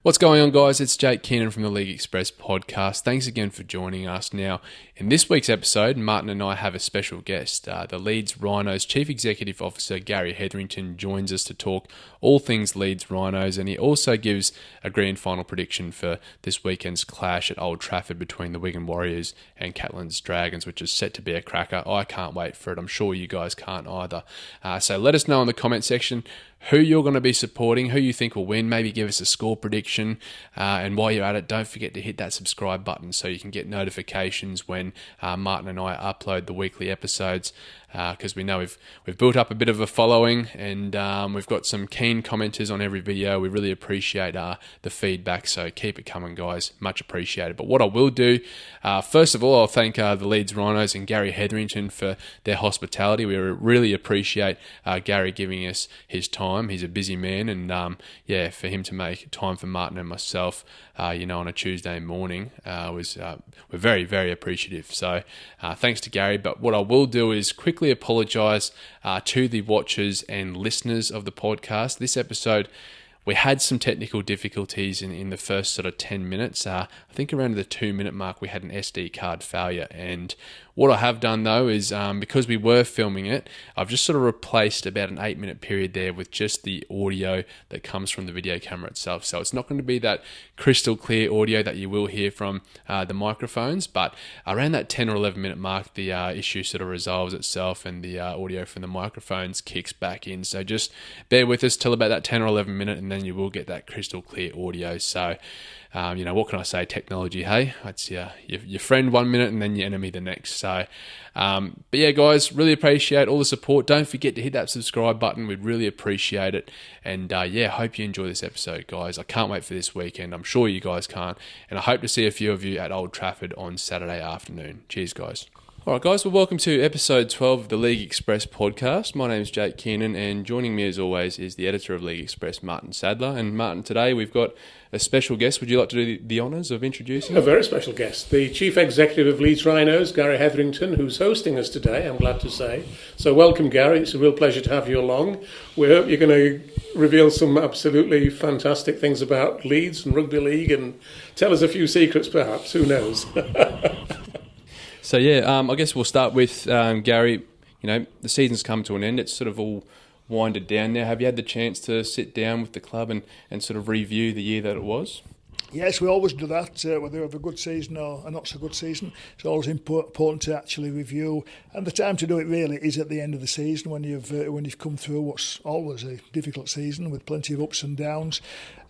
What's going on, guys? It's Jake Keenan from the League Express podcast. Thanks again for joining us. Now, in this week's episode, Martyn and I have a special guest. The Leeds Rhinos Chief Executive Officer Gary Hetherington joins us to talk all things Leeds Rhinos, and he also gives a grand final prediction for this weekend's clash at Old Trafford between the Wigan Warriors and Catalans Dragons, which is set to be a cracker. I can't wait for it. I'm sure you guys can't either. So let us know in the comment section who you're going to be supporting, who you think will win. Maybe give us a score prediction. And while you're at it, don't forget to hit that subscribe button so you can get notifications when Martyn and I upload the weekly episodes, because we know we've built up a bit of a following, and we've got some keen commenters on every video. We really appreciate the feedback, so keep it coming, guys. Much appreciated. But what I will do, first of all, I'll thank the Leeds Rhinos and Gary Hetherington for their hospitality. We really appreciate Gary giving us his time. He's a busy man, and for him to make time for Martyn and myself, on a Tuesday morning, we're very, very appreciative. So thanks to Gary. But what I will do is quickly apologise to the watchers and listeners of the podcast. This episode, we had some technical difficulties in the first sort of 10 minutes. I think around the 2-minute mark, we had an SD card failure. And what I have done, though, is because we were filming it, I've just sort of replaced about an 8-minute period there with just the audio that comes from the video camera itself. So it's not going to be that crystal clear audio that you will hear from the microphones, but around that 10 or 11-minute mark, the issue sort of resolves itself and the audio from the microphones kicks back in. So just bear with us till about that 10 or 11 minute, and then you will get that crystal clear audio. So what can I say? Technology, hey? It's your friend 1 minute and then your enemy the next. So, but yeah, guys, really appreciate all the support. Don't forget to hit that subscribe button. We'd really appreciate it. And hope you enjoy this episode, guys. I can't wait for this weekend. I'm sure you guys can't. And I hope to see a few of you at Old Trafford on Saturday afternoon. Cheers, guys. All right, guys, well, welcome to episode 12 of the League Express podcast. My name is Jake Keenan, and joining me as always is the editor of League Express, Martyn Sadler. And Martyn, today we've got a special guest. Would you like to do the honours of introducing? A very special guest, the Chief Executive of Leeds Rhinos, Gary Hetherington, who's hosting us today, I'm glad to say. So welcome, Gary. It's a real pleasure to have you along. We hope you're going to reveal some absolutely fantastic things about Leeds and Rugby League and tell us a few secrets, perhaps. Who knows? So I guess we'll start with Gary. The season's come to an end. It's sort of all winded down now. Have you had the chance to sit down with the club and sort of review the year that it was? Yes, we always do that, whether we have a good season or a not so good season. It's always important to actually review, and the time to do it really is at the end of the season when you've come through what's always a difficult season with plenty of ups and downs.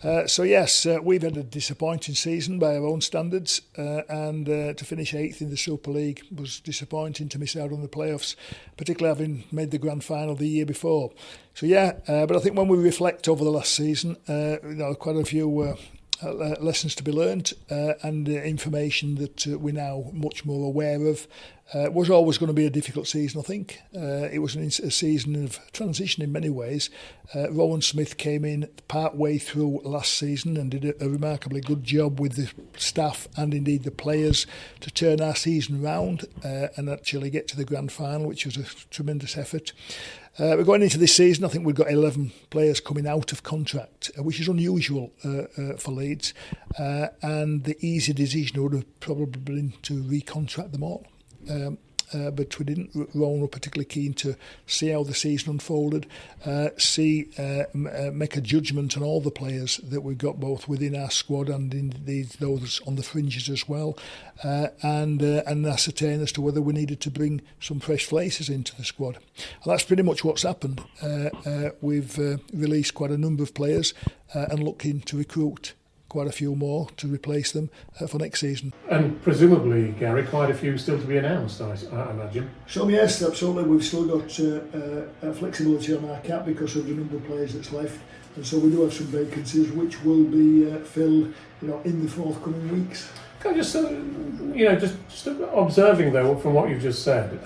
We've had a disappointing season by our own standards, and to finish 8th in the Super League was disappointing, to miss out on the playoffs, particularly having made the grand final the year before. But I think when we reflect over the last season, quite a few lessons to be learned and information that we're now much more aware of. It was always going to be a difficult season, I think. It was a season of transition in many ways. Rowan Smith came in part way through last season and did a remarkably good job with the staff and indeed the players to turn our season round and actually get to the grand final, which was a tremendous effort. We're going into this season, I think we've got 11 players coming out of contract, which is unusual for Leeds, and the easy decision would have probably been to recontract them all. But we didn't. Rowan were particularly keen to see how the season unfolded, make a judgment on all the players that we've got both within our squad and indeed those on the fringes as well, and ascertain as to whether we needed to bring some fresh faces into the squad. And that's pretty much what's happened. We've released quite a number of players and looking to recruit quite a few more to replace them for next season. And presumably, Gary, quite a few still to be announced, I imagine. So yes, absolutely. We've still got flexibility on our cap because of the number of players that's left, and so we do have some vacancies which will be filled, in the forthcoming weeks. Can I just, just observing though from what you've just said,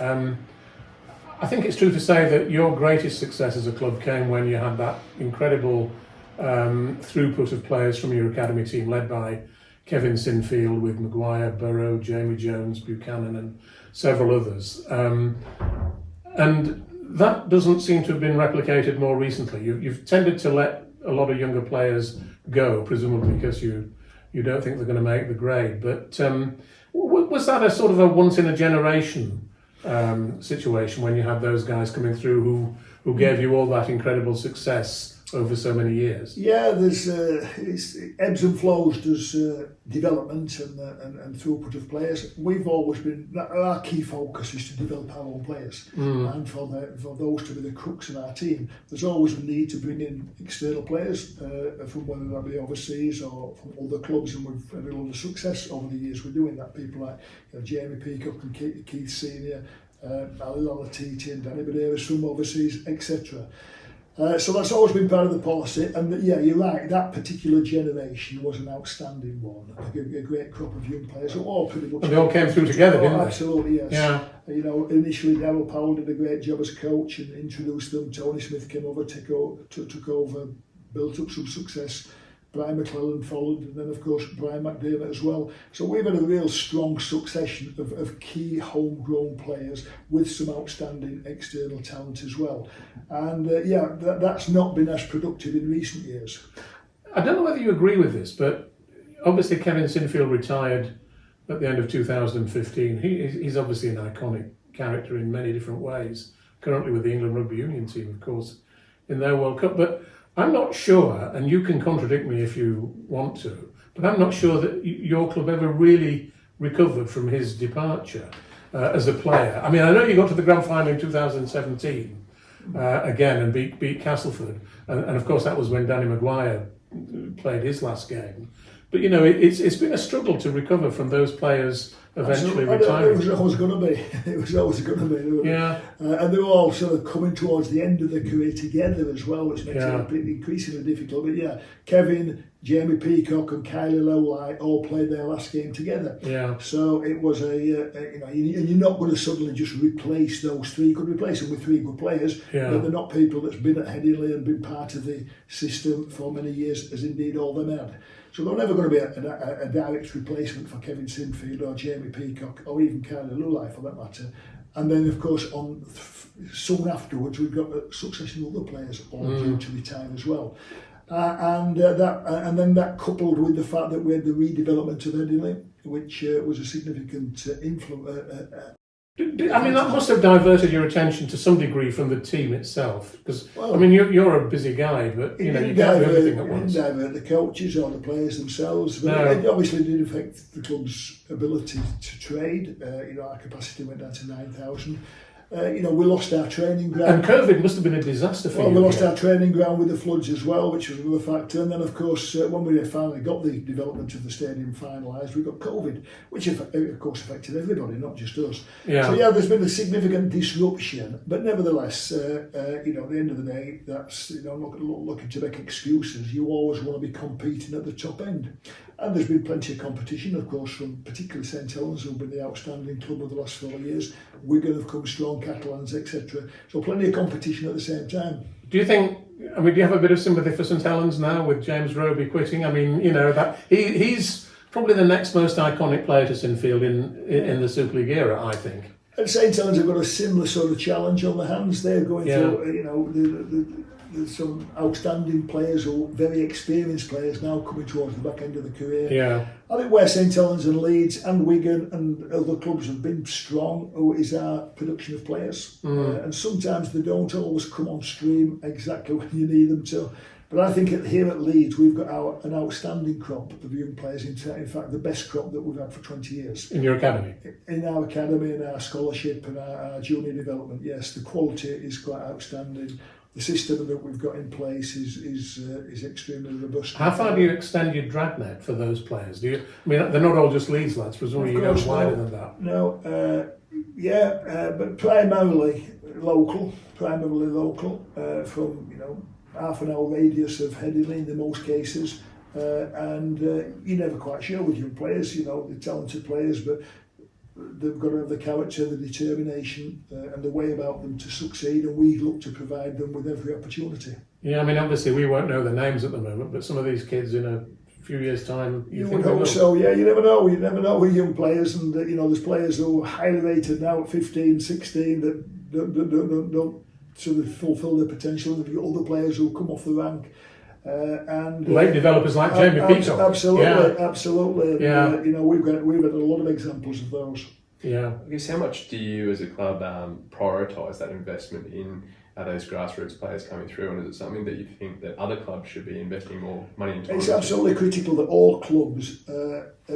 I think it's true to say that your greatest success as a club came when you had that incredible throughput of players from your academy team led by Kevin Sinfield with Maguire, Burrow, Jamie Jones, Buchanan and several others. And that doesn't seem to have been replicated more recently. You've tended to let a lot of younger players go, presumably because you don't think they're going to make the grade. But was that a sort of a once in a generation situation when you had those guys coming through who gave you all that incredible success over so many years? Yeah, there's it's ebbs and flows. There's development and throughput of players. We've always been, our key focus is to develop our own players, and for those to be the crux of our team. There's always a need to bring in external players from whether that be overseas or from other clubs, and we've had a lot of success over the years. We're doing that. People like Jamie Peacock and Keith Senior, Ali Lalatiti and Danny Baderas from overseas, etc. So that's always been part of the policy, and yeah, you're right, that particular generation was an outstanding one, a great crop of young players who all pretty much... And they all came through together, didn't they? Absolutely, yes. Yeah. Initially Darryl Powell did a great job as coach and introduced them. Tony Smith came over, took over, built up some success. Brian McClellan followed, and then of course Brian McDermott as well. So we've had a real strong succession of key homegrown players with some outstanding external talent as well. And that's not been as productive in recent years. I don't know whether you agree with this, but obviously Kevin Sinfield retired at the end of 2015. He's obviously an iconic character in many different ways, currently with the England Rugby Union team, of course, in their World Cup. But I'm not sure, and you can contradict me if you want to, but I'm not sure that your club ever really recovered from his departure as a player. I mean, I know you got to the grand final in 2017 again and beat Castleford, and of course that was when Danny Maguire played his last game. But it's been a struggle to recover from those players eventually retiring. It was always going to be. It was always going to be. Yeah. And they were all sort of coming towards the end of their career together as well, which makes it increasingly difficult. But yeah, Kevin, Jamie Peacock, and Kylie Lowlight all played their last game together. Yeah. So it was and you're not going to suddenly just replace those three. You could replace them with three good players, but they're not people that's been at Headingley and been part of the system for many years, as indeed all them had. So they're never going to be a direct replacement for Kevin Sinfield or Jamie Peacock or even Kylie Lowlight for that matter. And then, of course, soon afterwards, we've got a succession of other players all due to retire as well. And then that coupled with the fact that we had the redevelopment of Headingley, which was a significant influence. I mean, that must have diverted your attention to some degree from the team itself, because I mean, you're a busy guy, but you can't do everything at once. It didn't divert the coaches or the players themselves, but it obviously did affect the club's ability to trade. Our capacity went down to 9,000. We lost our training ground. And COVID must have been a disaster for you. We lost our training ground with the floods as well, which was another factor. And then, of course, when we finally got the development of the stadium finalised, we got COVID, which of course affected everybody, not just us. Yeah. So there's been a significant disruption, but nevertheless, at the end of the day, that's not looking to make excuses. You always want to be competing at the top end. And there's been plenty of competition, of course, from particularly St Helens, who've been the outstanding club of the last 4 years. Wigan have come strong, Catalans, etc. So plenty of competition at the same time. Do you have a bit of sympathy for St Helens now with James Roby quitting? I mean, that he's probably the next most iconic player to Sinfield in the Super League era, I think. And St Helens have got a similar sort of challenge on their hands. They're going through, there's some outstanding players or very experienced players now coming towards the back end of the career. Yeah. I think where St Helens and Leeds and Wigan and other clubs have been strong is our production of players. And sometimes they don't always come on stream exactly when you need them to. But I think here at Leeds we've got an outstanding crop of young players, in fact the best crop that we've had for 20 years. In your academy? In our academy, in our scholarship and our junior development, yes. The quality is quite outstanding. The system that we've got in place is extremely robust. How far do you extend your dragnet for those players? They're not all just Leeds lads, presumably you go wider than that. No, but primarily local, from half an hour radius of Headingley in the most cases, and you're never quite sure with young players. They're talented players, but they've got to have the character, the determination, and the way about them to succeed, and we look to provide them with every opportunity. Yeah, obviously we won't know their names at the moment, but some of these kids in a few years' time, you think hope so. Yeah, you never know. You never know with young players, and there's players who are highly rated now at 15, 16 that don't sort of fulfil their potential, and you've got other players who come off the rank. And late developers like Jamie Peacock. Absolutely. Yeah. We've got a lot of examples of those. Yeah. I guess how much do you as a club prioritise that investment in those grassroots players coming through, and is it something that you think that other clubs should be investing more money into? It's absolutely critical that all clubs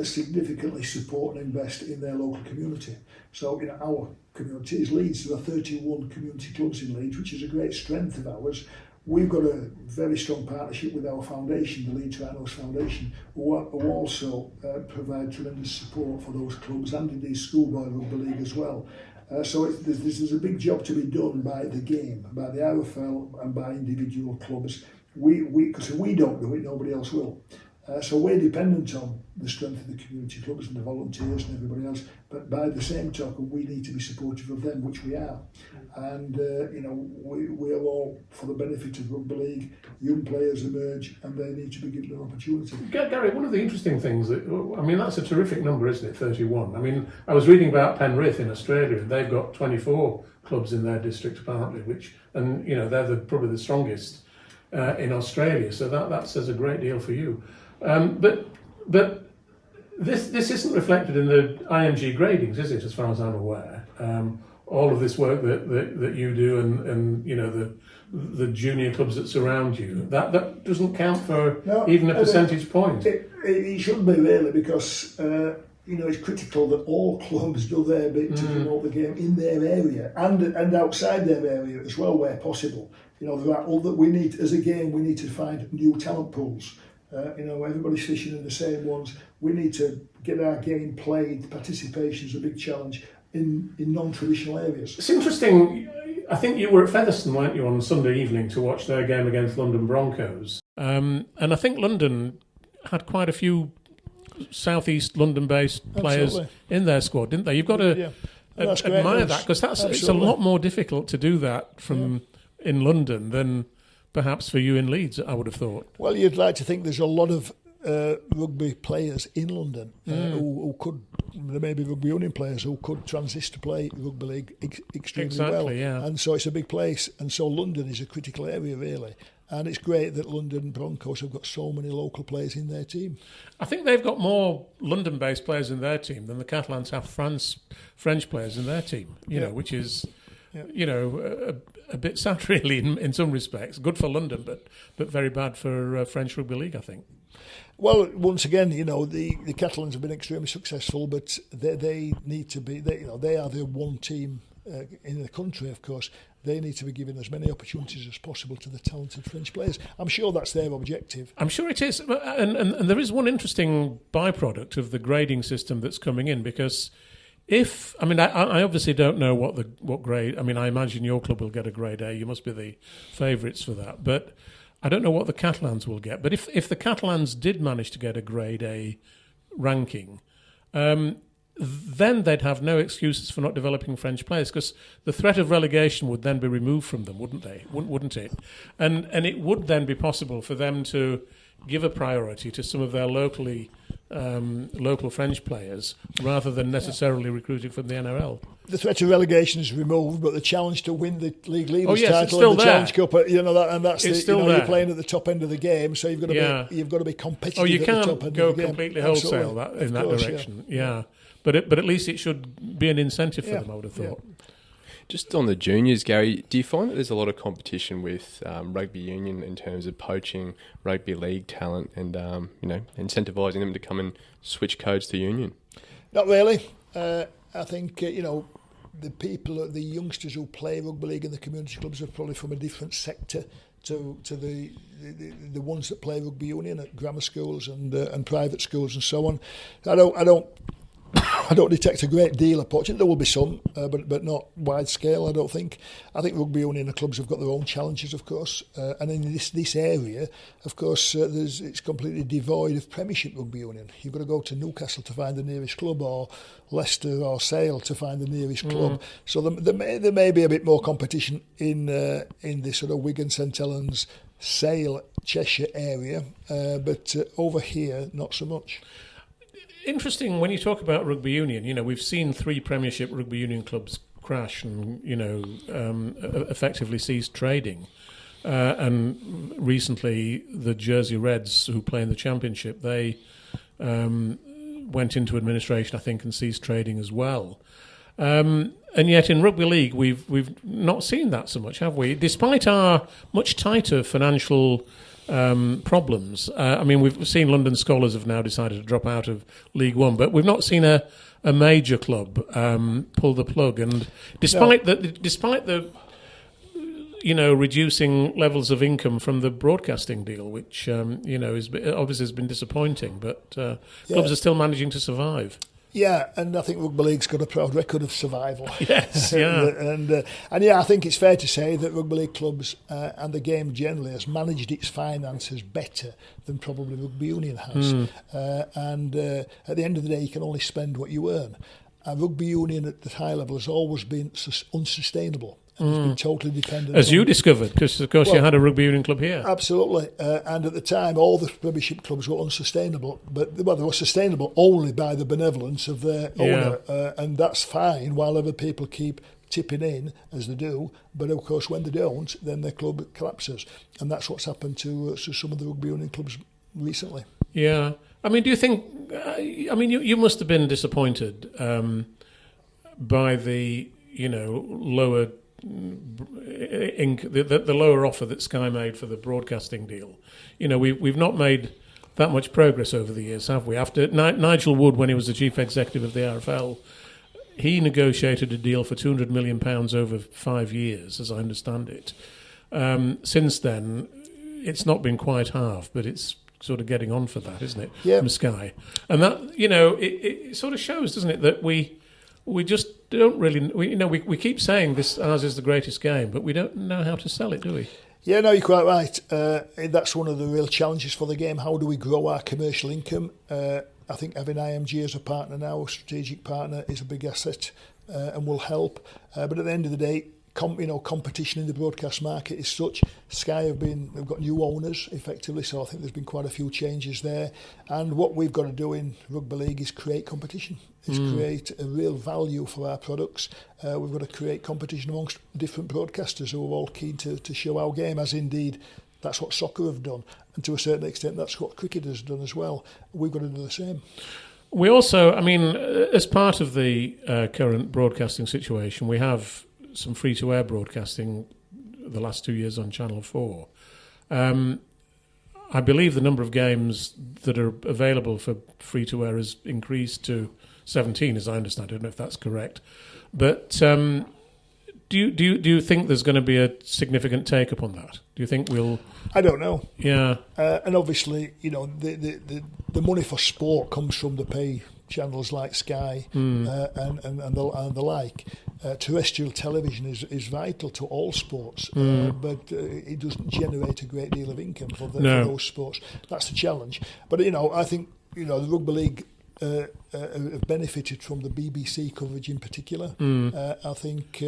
significantly support and invest in their local community. So our community is Leeds. There are 31 community clubs in Leeds, which is a great strength of ours. We've got a very strong partnership with our foundation, the Leeds Rhinos Foundation, who also provide tremendous support for those clubs and indeed schoolboy rugby league as well. So there's a big job to be done by the game, by the RFL and by individual clubs. Because if we don't do it, nobody else will. So we're dependent on the strength of the community clubs and the volunteers and everybody else. But by the same token, we need to be supportive of them, which we are. And we are all for the benefit of rugby league. Young players emerge, and they need to be given an opportunity. Gary, one of the interesting things that's a terrific number, isn't it? 31. I was reading about Penrith in Australia, and they've got 24 clubs in their district apparently, they're probably the strongest in Australia. So that says a great deal for you. But this isn't reflected in the IMG gradings, is it? As far as I'm aware, all of this work that you do, and the junior clubs that surround you, that doesn't count for even a percentage point. It should be really, because it's critical that all clubs do their bit to promote the game in their area and outside their area as well, where possible. There are other, we need to find new talent pools. Everybody's fishing in the same ones. We need to get our game played. Participation is a big challenge in non-traditional areas. It's interesting. I think you were at Featherstone, weren't you, on Sunday evening to watch their game against London Broncos? And I think London had quite a few Southeast London-based players in their squad, didn't they? You've got to admire that, because it's a lot more difficult to do that in London than perhaps for you in Leeds, I would have thought. Well, you'd like to think there's a lot of rugby players in London who could, there may be rugby union players who could transition to play rugby league extremely well. Yeah. And so it's a big place, and so London is a critical area really. And it's great that London Broncos have got so many local players in their team. I think they've got more London-based players in their team than the Catalans have French players in their team, which is... a bit sad really in some respects. Good for London, but very bad for French rugby league, I think. Well, once again, the Catalans have been extremely successful, but they need to be. They are the one team in the country, of course. They need to be given as many opportunities as possible to the talented French players. I'm sure that's their objective. I'm sure it is, and there is one interesting byproduct of the grading system that's coming in, because. I obviously don't know what grade. I imagine your club will get a grade A. You must be the favourites for that. But I don't know what the Catalans will get. But if the Catalans did manage to get a grade A ranking, then they'd have no excuses for not developing French players, because the threat of relegation would then be removed from them, wouldn't it? And it would then be possible for them to give a priority to some of their local French players rather than necessarily recruiting from the NRL. The threat of relegation is removed, but the challenge to win the league leaders title and the Challenge Cup, you're playing at the top end of the game, so you've got to be competitive. You at can't the top end go of the game. completely wholesale in that direction. Yeah. But at least it should be an incentive for them, I would have thought. Yeah. Just on the juniors, Gary, do you find that there's a lot of competition with rugby union in terms of poaching rugby league talent and incentivising them to come and switch codes to union? Not really. I think the youngsters who play rugby league in the community clubs are probably from a different sector to the ones that play rugby union at grammar schools and private schools and so on. I don't detect a great deal of poaching. There will be some, but not wide scale, I don't think. I think rugby union and clubs have got their own challenges, of course. And in this area, of course, it's completely devoid of Premiership rugby union. You've got to go to Newcastle to find the nearest club, or Leicester or Sale to find the nearest club. So there may be a bit more competition in this sort of Wigan, St Helens, Sale, Cheshire area, but over here, not so much. Interesting when you talk about rugby union. We've seen 3 Premiership rugby union clubs crash and effectively cease trading. and recently the Jersey Reds, who play in the Championship, they went into administration, I think, and ceased trading as well. And yet in rugby league, we've not seen that so much, have we? Despite our much tighter financial problems. We've seen London Scholars have now decided to drop out of League One, but we've not seen a major club pull the plug. And despite the reducing levels of income from the broadcasting deal, which obviously has been disappointing, but clubs are still managing to survive. Yeah, and I think Rugby League's got a proud record of survival. Yes, yeah. and I think it's fair to say that Rugby League clubs and the game generally has managed its finances better than probably Rugby Union has. At the end of the day, you can only spend what you earn. Rugby Union at the high level has always been unsustainable. It's been totally dependent. As you discovered, because of course you had a rugby union club here. Absolutely, and at the time all the Premiership clubs were unsustainable, but they were sustainable only by the benevolence of their owner, and that's fine while other people keep tipping in, as they do, but of course when they don't, then their club collapses, and that's what's happened to some of the rugby union clubs recently. Yeah, do you think, you must have been disappointed by the, lower the lower offer that Sky made for the broadcasting deal. We've not made that much progress over the years, have we? After Nigel Wood, when he was the chief executive of the RFL, he negotiated a deal for £200 million over 5 years, as I understand it. Since then, it's not been quite half, but it's sort of getting on for that, isn't it? Yeah. From Sky, and that it sort of shows, doesn't it, that we just don't really. We keep saying ours is the greatest game, but we don't know how to sell it, do we? Yeah, no, you're quite right. That's one of the real challenges for the game. How do we grow our commercial income? I think having IMG as a partner now, a strategic partner, is a big asset and will help. But at the end of the day, competition in the broadcast market is such. Sky they've got new owners effectively, so I think there's been quite a few changes there. And what we've got to do in rugby league is create competition. Create a real value for our products. We've got to create competition amongst different broadcasters who are all keen to show our game, as indeed that's what soccer have done, and to a certain extent that's what cricket has done as well. We've got to do the same. We also, as part of the current broadcasting situation, we have some free-to-air broadcasting the last 2 years on Channel 4. I believe the number of games that are available for free-to-air has increased to 17, as I understand it. I don't know if that's correct. But do you think there's going to be a significant take-up on that? Do you think we'll... I don't know. Yeah. And obviously, the money for sport comes from the pay channels like Sky and the like. Terrestrial television is vital to all sports, but it doesn't generate a great deal of income for those sports. That's the challenge. But I think the rugby league have benefited from the BBC coverage in particular. I think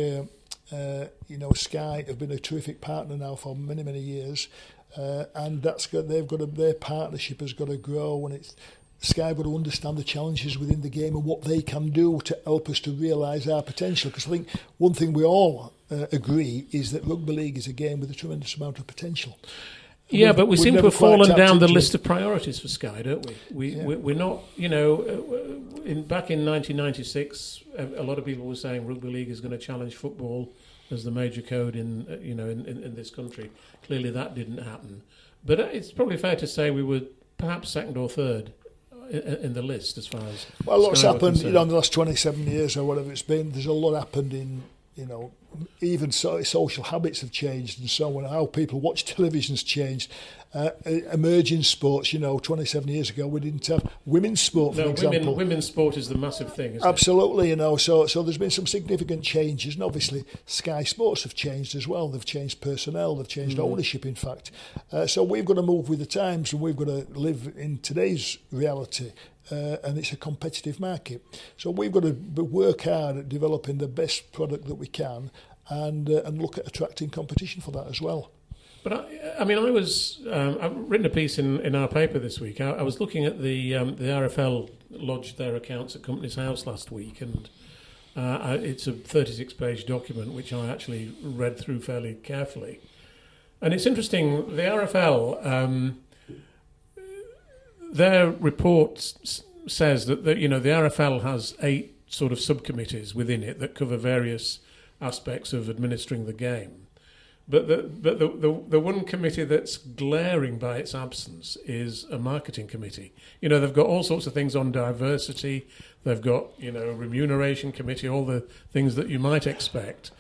Sky have been a terrific partner now for many years, and their partnership has got to grow, and Sky got to understand the challenges within the game and what they can do to help us to realise our potential. Because I think one thing we all agree is that rugby league is a game with a tremendous amount of potential. Yeah, but we seem to have fallen down the list of priorities for Sky, don't we? We're not, back in 1996, a lot of people were saying rugby league is going to challenge football as the major code in this country. Clearly that didn't happen. But it's probably fair to say we were perhaps second or third in the list as far as... Well, lots happened in the last 27 years or whatever it's been. There's a lot happened in, even social habits have changed and so on. How people watch television's changed. Emerging sports, 27 years ago we didn't have women's sport, for example. Women's sport is the massive thing, isn't Absolutely, it? So there's been some significant changes, and obviously Sky Sports have changed as well. They've changed personnel, they've changed ownership, in fact. So we've got to move with the times, and we've got to live in today's reality. And it's a competitive market. So we've got to work hard at developing the best product that we can and look at attracting competition for that as well. But I've written a piece in our paper this week. I was looking at the RFL lodged their accounts at Company's House last week, and it's a 36-page document which I actually read through fairly carefully. And it's interesting, the RFL, their report says that the RFL has 8 sort of subcommittees within it that cover various aspects of administering the game. But the one committee that's glaring by its absence is a marketing committee. They've got all sorts of things on diversity. They've got, a remuneration committee, all the things that you might expect.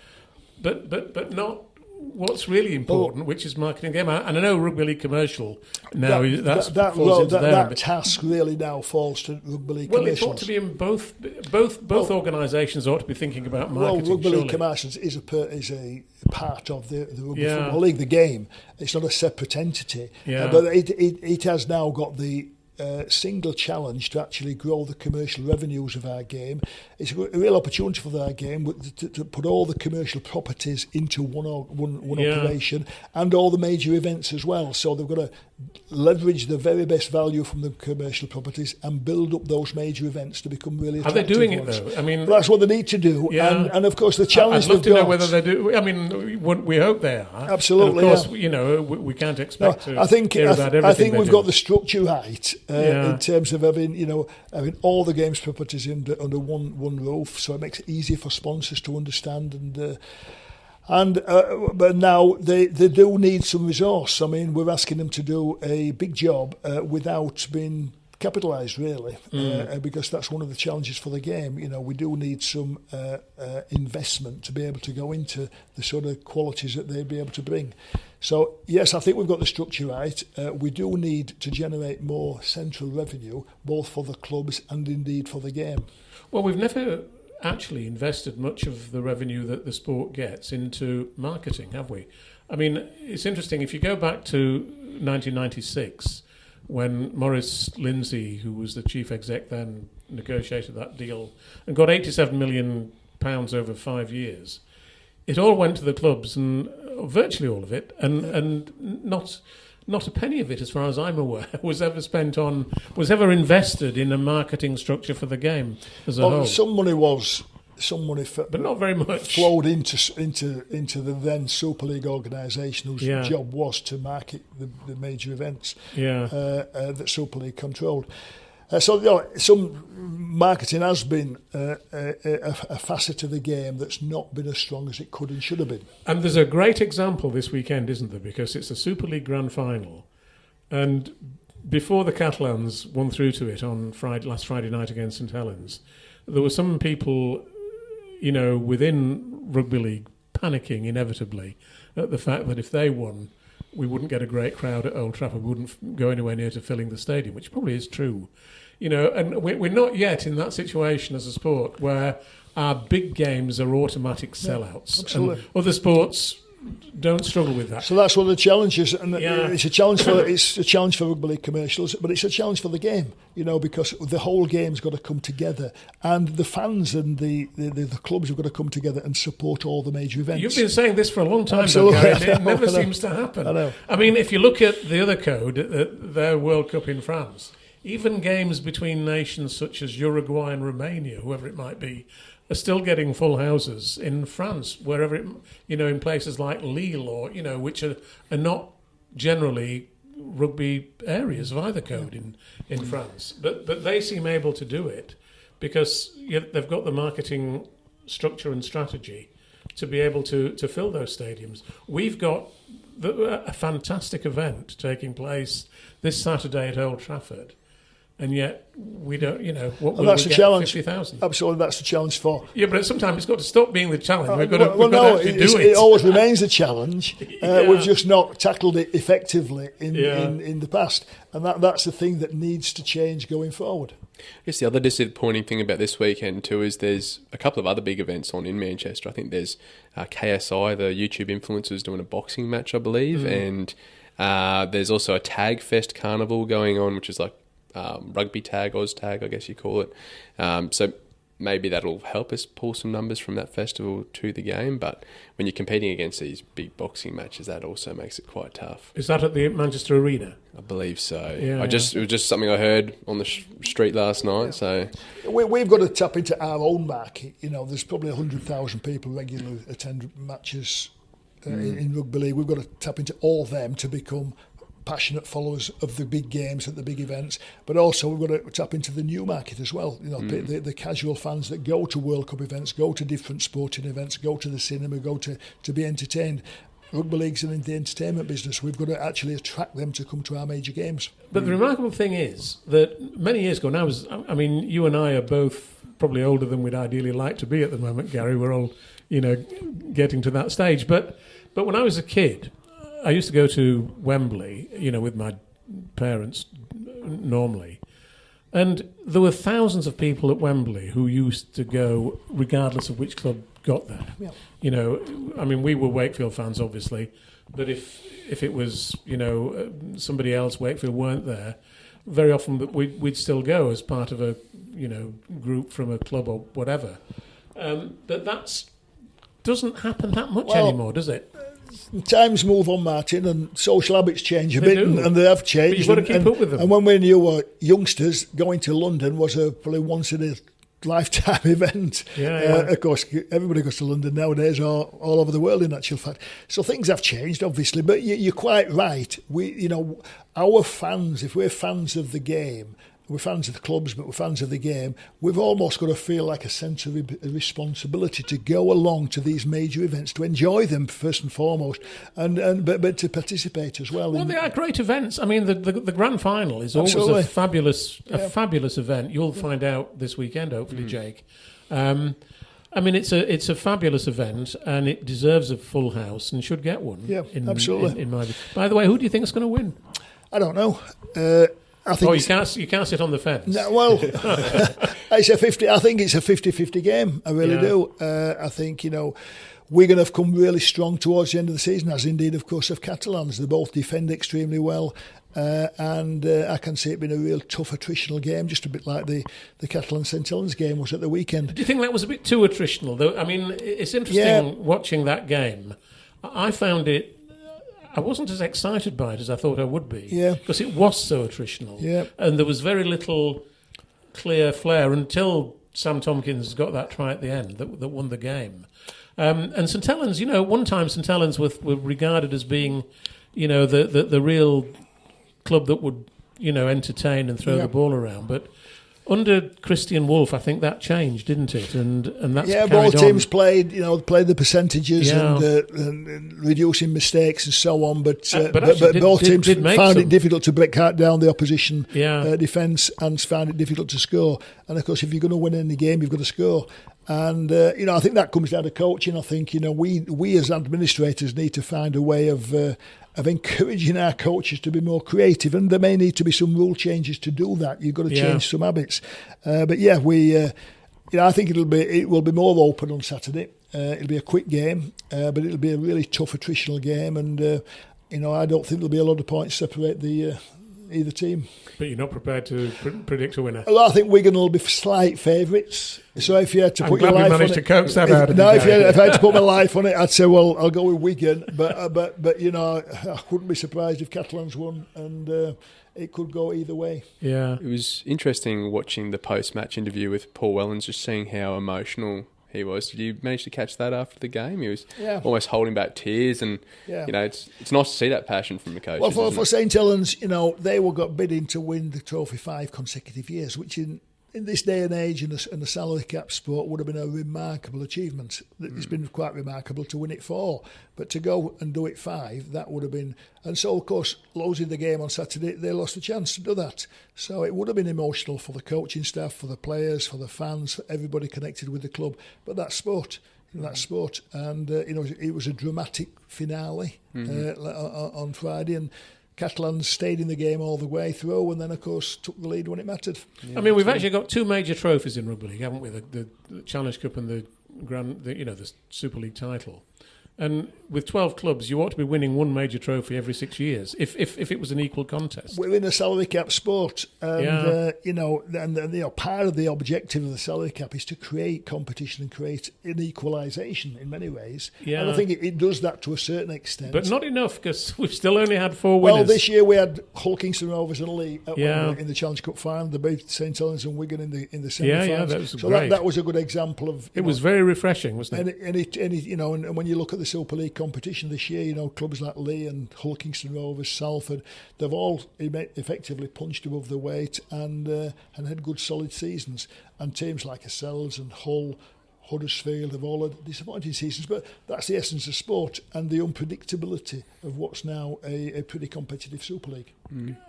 But not what's really important, which is marketing the game. And I know Rugby League Commercial now that task really now falls to Rugby League Commercials. Well, it ought to be in both organisations ought to be thinking about marketing. Well, Rugby League Commercials is a part of the Rugby Football League, the game. It's not a separate entity, but it has now got the single challenge to actually grow the commercial revenues of our game. It's a real opportunity for our game to put all the commercial properties into one operation, and all the major events as well. So they've got to leverage the very best value from the commercial properties and build up those major events to become really attractive. Are they doing ones. It though? I mean, that's what they need to do. Yeah. And of course the challenge. I'd love to know whether they do. I mean, we hope they are. Absolutely. And of course, we can't expect to hear about everything. I think we've got the structure right in terms of having all the games properties under one roof, so it makes it easier for sponsors to understand but now they do need some resource. I mean, we're asking them to do a big job without being capitalised, really, because that's one of the challenges for the game. We do need some investment to be able to go into the sort of qualities that they'd be able to bring. So, yes, I think we've got the structure right. We do need to generate more central revenue, both for the clubs and indeed for the game. Well, we've never actually invested much of the revenue that the sport gets into marketing, have we? I mean, it's interesting, if you go back to 1996, when Maurice Lindsay, who was the chief exec then, negotiated that deal and got £87 million over 5 years, it all went to the clubs, and virtually all of it, and not a penny of it, as far as I'm aware, was ever invested in a marketing structure for the game as a whole. Some money, but not very much, flowed into the then Super League organisation whose job was to market the major events that Super League controlled. Some marketing has been a facet of the game that's not been as strong as it could and should have been. And there's a great example this weekend, isn't there? Because it's a Super League Grand Final, and before the Catalans won through to it on last Friday night against St Helens, there were some people, within Rugby League panicking inevitably at the fact that if they won, we wouldn't get a great crowd at Old Trafford, we wouldn't go anywhere near to filling the stadium, which probably is true. And we're not yet in that situation as a sport where our big games are automatic sellouts. Absolutely. And other sports don't struggle with that. So that's what the challenge is, and it's a challenge for Rugby League Commercials, but it's a challenge for the game, because the whole game's got to come together, and the fans and the clubs have got to come together and support all the major events. You've been saying this for a long time, Absolutely. Though, Gary. It never seems to happen. I know. I mean, if you look at the other code, their World Cup in France, even games between nations such as Uruguay and Romania, whoever it might be, are still getting full houses in France, wherever in places like Lille or which are not generally rugby areas of either code in France, but they seem able to do it because they've got the marketing structure and strategy to be able to fill those stadiums. We've got a fantastic event taking place this Saturday at Old Trafford. And yet we don't, what will that's we the get? challenge. 50,000. Absolutely, that's the challenge for. Yeah, but sometimes it's got to stop being the challenge. We've got to actually do it. It always remains a challenge. We've just not tackled it effectively in the past, and that's the thing that needs to change going forward. I guess the other disappointing thing about this weekend too is there's a couple of other big events on in Manchester. I think there's KSI, the YouTube influencers, doing a boxing match, I believe, and there's also a Tag Fest Carnival going on, which is like rugby tag, Oz tag, I guess you call it. So maybe that'll help us pull some numbers from that festival to the game. But when you're competing against these big boxing matches, that also makes it quite tough. Is that at the Manchester Arena? I believe so. Yeah, it was just something I heard on the street last night. So we've got to tap into our own market. There's probably 100,000 people regularly attend matches in rugby league. We've got to tap into all of them to become passionate followers of the big games at the big events, but also we've got to tap into the new market as well. The casual fans that go to World Cup events, go to different sporting events, go to the cinema, go to be entertained. Rugby league's in the entertainment business. We've got to actually attract them to come to our major games. But the remarkable thing is that many years ago, now you and I are both probably older than we'd ideally like to be at the moment, Gary. We're all, getting to that stage. But when I was a kid, I used to go to Wembley, with my parents normally. And there were thousands of people at Wembley who used to go regardless of which club got there. Yeah. We were Wakefield fans, obviously, but if it was, somebody else, Wakefield weren't there, very often we'd still go as part of a, group from a club or whatever. But that doesn't happen that much anymore, does it? Times move on, Martin, and social habits change a bit, and they have changed. But you've got to keep up with them. And when we were youngsters, going to London was probably once in a lifetime event. Of course, everybody goes to London nowadays, or all over the world in actual fact. So things have changed, obviously, but you're quite right. Our fans, if we're fans of the game, we're fans of the clubs, but we're fans of the game, we've almost got to feel like a sense of responsibility to go along to these major events, to enjoy them first and foremost, but to participate as well. Well, they are great events. I mean, the grand final is always a fabulous event. You'll find out this weekend, hopefully, Jake. It's a fabulous event, and it deserves a full house and should get one. Yeah, absolutely. In my view. By the way, who do you think is going to win? I don't know. I think you can't sit on the fence. No, well, it's a 50. I think it's a 50-50 game. I really do. I think Wigan have come really strong towards the end of the season, as indeed, of course, of Catalans. They both defend extremely well, and I can see it being a real tough attritional game, just a bit like the Catalan St Helens game was at the weekend. Do you think that was a bit too attritional? Though, I mean, it's interesting watching that game. I found it. I wasn't as excited by it as I thought I would be. Yeah. Because it was so attritional. Yeah. And there was very little clear flair until Sam Tompkins got that try at the end that won the game. And St Helens, one time St Helens were regarded as being, the real club that would, entertain and throw the ball around. But under Christian Wolff, I think that changed, didn't it? And that's both teams played the percentages and reducing mistakes and so on. But both teams found it difficult to break down the opposition defence and found it difficult to score. And of course, if you're going to win any game, you've got to score. And I think that comes down to coaching. I think we as administrators need to find a way of encouraging our coaches to be more creative, and there may need to be some rule changes to do that. You've got to change some habits. I think it will be more open on Saturday. It'll be a quick game, but it'll be a really tough attritional game, and I don't think there'll be a lot of points separate either team. But you're not prepared to predict a winner? Well, I think Wigan will be slight favourites. So if you had to put your life on it... I'm glad you managed to coax that out of me. If I had to put my life on it, I'd say, well, I'll go with Wigan. But I wouldn't be surprised if Catalans won, and it could go either way. Yeah. It was interesting watching the post-match interview with Paul Wellens, just seeing how emotional he was. Did you manage to catch that after the game? He was almost holding back tears, and it's nice to see that passion from the coaches. Well, for St Helens, they got bidding to win the trophy 5 consecutive years, which in this day and age in a salary cap sport would have been a remarkable achievement. It's been quite remarkable to win it 4, but to go and do it 5, that would have been. And so, of course, losing the game on Saturday, they lost a chance to do that. So it would have been emotional for the coaching staff, for the players, for the fans, for everybody connected with the club. But that's sport. That's sport. And, it was a dramatic finale on Friday, and Catalans stayed in the game all the way through, and then, of course, took the lead when it mattered. Yeah, we've actually got 2 major trophies in rugby league, haven't we? The Challenge Cup and the Super League title. And with 12 clubs, you ought to be winning 1 major trophy every 6 years, if it was an equal contest. We're in a salary cap sport, and part of the objective of the salary cap is to create competition and create an equalisation in many ways. Yeah. And I think it does that to a certain extent. But not enough, because we've still only had 4 winners. Well, this year we had Kingston Rovers and Lee in the Challenge Cup final. They beat St Helens and Wigan in the semi-finals. That was great. That was a good example of. It was very refreshing, wasn't it? And when you look at the Super League competition this year, clubs like Lee and Kingston Rovers, Salford, they've all effectively punched above their weight and had good solid seasons. And teams like ourselves and Hull, Huddersfield have all had disappointing seasons, but that's the essence of sport and the unpredictability of what's now a pretty competitive Super League.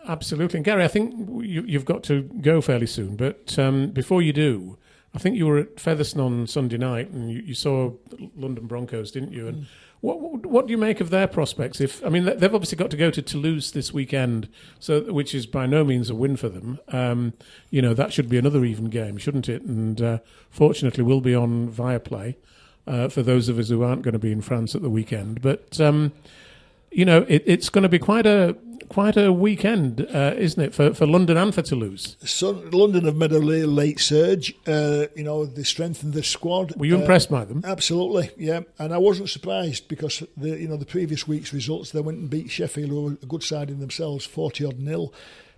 Absolutely. And Gary, I think you've got to go fairly soon, but before you do, I think you were at Featherstone on Sunday night and you saw London Broncos, didn't you? And what do you make of their prospects? They've obviously got to go to Toulouse this weekend, which is by no means a win for them. That should be another even game, shouldn't it? And fortunately, we'll be on Viaplay for those of us who aren't going to be in France at the weekend. But it's going to be quite a weekend, isn't it, for London and for Toulouse? So London have made a late surge. They strengthened the squad. Were you impressed by them? Absolutely, yeah. And I wasn't surprised because the previous week's results, they went and beat Sheffield, who were a good side in themselves, 40-0.